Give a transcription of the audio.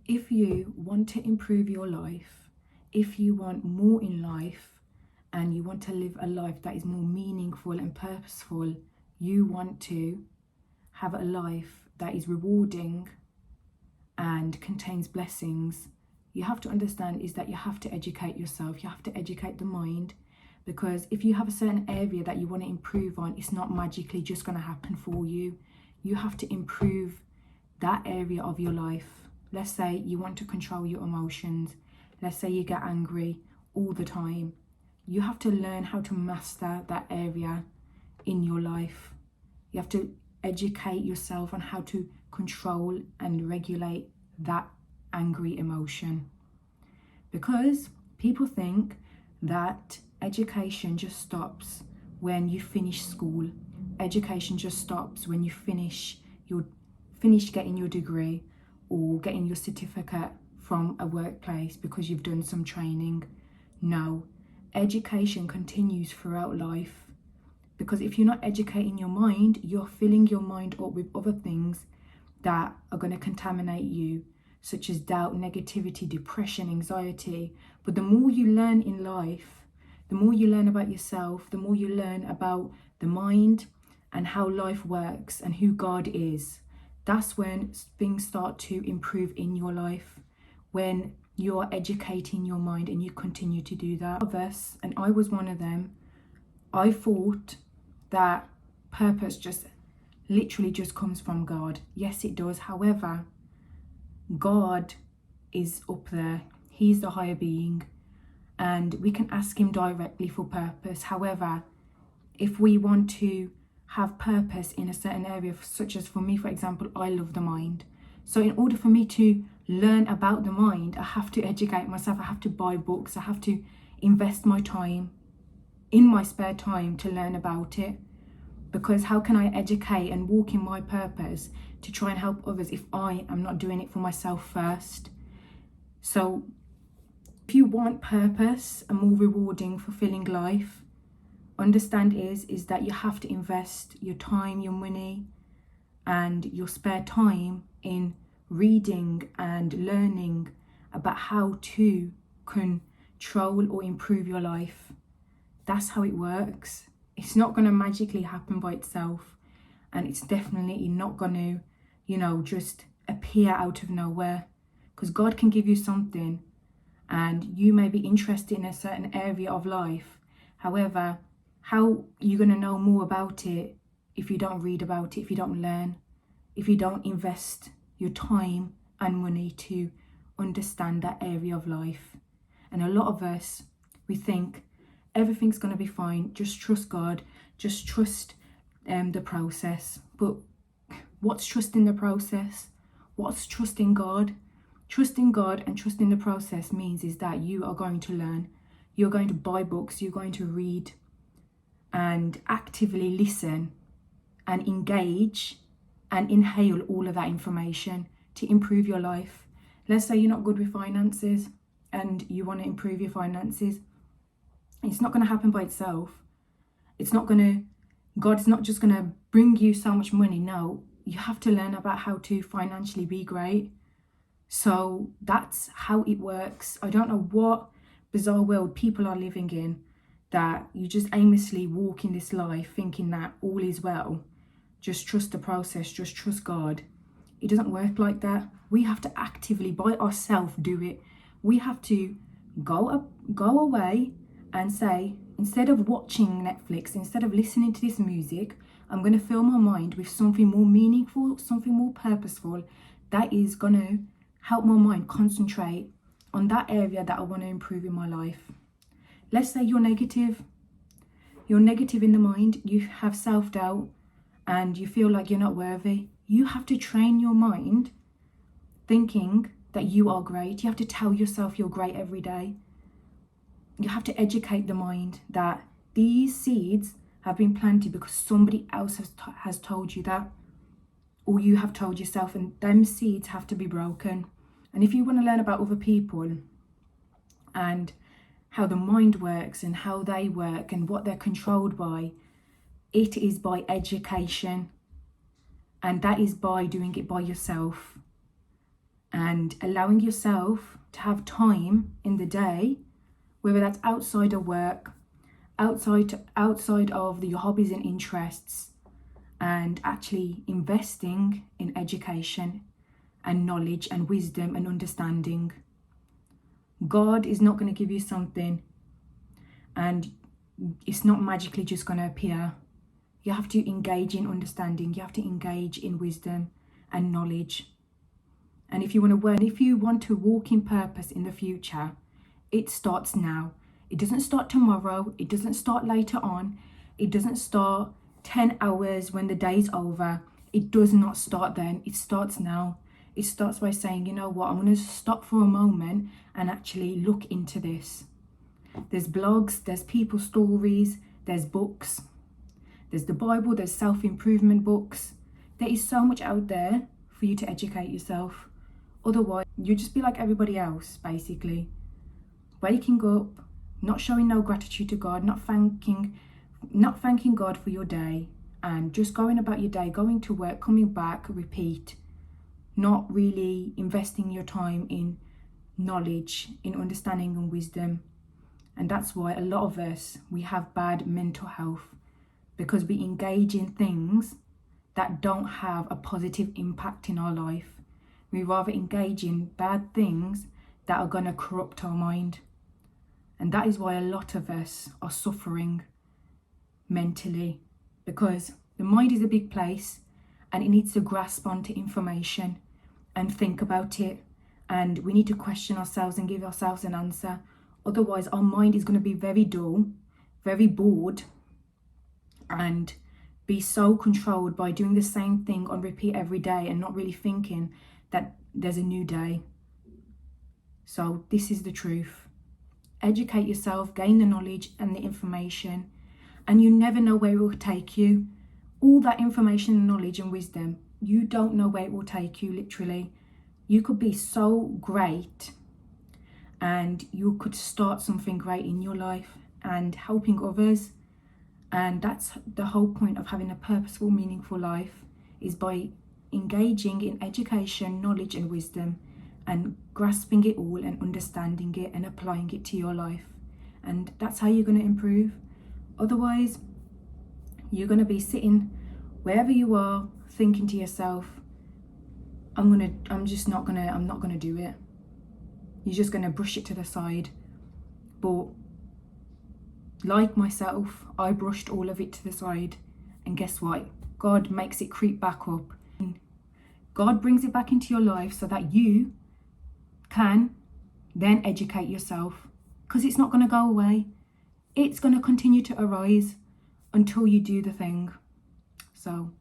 If you want to improve your life, if you want more in life, and you want to live a life that is more meaningful and purposeful, you want to have a life that is rewarding and contains blessings, you have to understand is that you have to educate yourself, you have to educate the mind, because if you have a certain area that you want to improve on, it's not magically just going to happen for you. You have to improve that area of your life. Let's say you want to control your emotions. Let's say you get angry all the time. You have to learn how to master that area in your life. You have to educate yourself on how to control and regulate that angry emotion. Because people think that education just stops when you finish school. Education just stops when you finish getting your degree or getting your certificate from a workplace because you've done some training. No, education continues throughout life, because if you're not educating your mind, you're filling your mind up with other things that are going to contaminate you, such as doubt, negativity, depression, anxiety. But the more you learn in life, the more you learn about yourself, the more you learn about the mind and how life works and who God is. That's when things start to improve in your life, when you're educating your mind and you continue to do that. Of us, and I was one of them, I thought that purpose just literally just comes from God. Yes, it does. However, God is up there. He's the higher being, and we can ask him directly for purpose. However, if we want to have purpose in a certain area, such as for me, for example, I love the mind. So in order for me to learn about the mind, I have to educate myself. I have to buy books. I have to invest my time in my spare time to learn about it. Because how can I educate and walk in my purpose to try and help others if I am not doing it for myself first? So if you want purpose, a more rewarding, fulfilling life, understand is that you have to invest your time, your money, and your spare time in reading and learning about how to control or improve your life. That's how it works. It's not going to magically happen by itself, and it's definitely not going to, just appear out of nowhere, because God can give you something and you may be interested in a certain area of life. However, how are you going to know more about it if you don't read about it, if you don't learn, if you don't invest your time and money to understand that area of life? And a lot of us, we think everything's going to be fine, just trust God, just trust the process. But what's trusting the process? What's trusting God? Trusting God and trusting the process means is that you are going to learn. You're going to buy books, you're going to read and actively listen and engage and inhale all of that information to improve your life. Let's say you're not good with finances and you want to improve your finances. It's not going to happen by itself. God's not just going to bring you so much money. No, you have to learn about how to financially be great. So that's how it works. I don't know what bizarre world people are living in, that you just aimlessly walk in this life thinking that all is well. Just trust the process, just trust God. It doesn't work like that. We have to actively, by ourselves, do it. We have to go away and say, instead of watching Netflix, instead of listening to this music, I'm going to fill my mind with something more meaningful, something more purposeful that is going to help my mind concentrate on that area that I want to improve in my life. Let's say you're negative in the mind, you have self-doubt and you feel like you're not worthy. You have to train your mind thinking that you are great. You have to tell yourself you're great every day. You have to educate the mind that these seeds have been planted because somebody else has told you that, or you have told yourself, and them seeds have to be broken. And if you want to learn about other people and how the mind works and how they work and what they're controlled by, it is by education, and that is by doing it by yourself. and allowing yourself to have time in the day, whether that's outside of work, outside of your hobbies and interests, and actually investing in education and knowledge and wisdom and understanding. God is not going to give you something and it's not magically just going to appear. You have to engage in understanding. You have to engage in wisdom and knowledge. And if you want to walk in purpose in the future, it starts now. It doesn't start tomorrow. It doesn't start later on. It doesn't start 10 hours when the day's over. It does not start then. It starts now. It starts by saying, you know what, I'm going to stop for a moment and actually look into this. There's blogs, there's people's stories, there's books, there's the Bible, there's self-improvement books. There is so much out there for you to educate yourself. Otherwise, you'll just be like everybody else, basically. Waking up, not showing no gratitude to God, not thanking God for your day, and just going about your day, going to work, coming back, repeat. Not really investing your time in knowledge, in understanding and wisdom. And that's why a lot of us, we have bad mental health, because we engage in things that don't have a positive impact in our life. We rather engage in bad things that are going to corrupt our mind. And that is why a lot of us are suffering mentally, because the mind is a big place and it needs to grasp onto information and think about it. And we need to question ourselves and give ourselves an answer. Otherwise, our mind is going to be very dull, very bored, and be so controlled by doing the same thing on repeat every day and not really thinking that there's a new day. So this is the truth. Educate yourself, gain the knowledge and the information, and you never know where it will take you. All that information, knowledge and wisdom, you don't know where it will take you, literally. You could be so great and you could start something great in your life and helping others. And that's the whole point of having a purposeful, meaningful life, is by engaging in education, knowledge and wisdom, and grasping it all and understanding it and applying it to your life. And that's how you're going to improve. Otherwise, you're going to be sitting wherever you are thinking to yourself, I'm not going to do it. You're just going to brush it to the side. But like myself, I brushed all of it to the side. And guess what? God makes it creep back up. God brings it back into your life so that you can then educate yourself, because it's not going to go away. It's going to continue to arise until you do the thing. So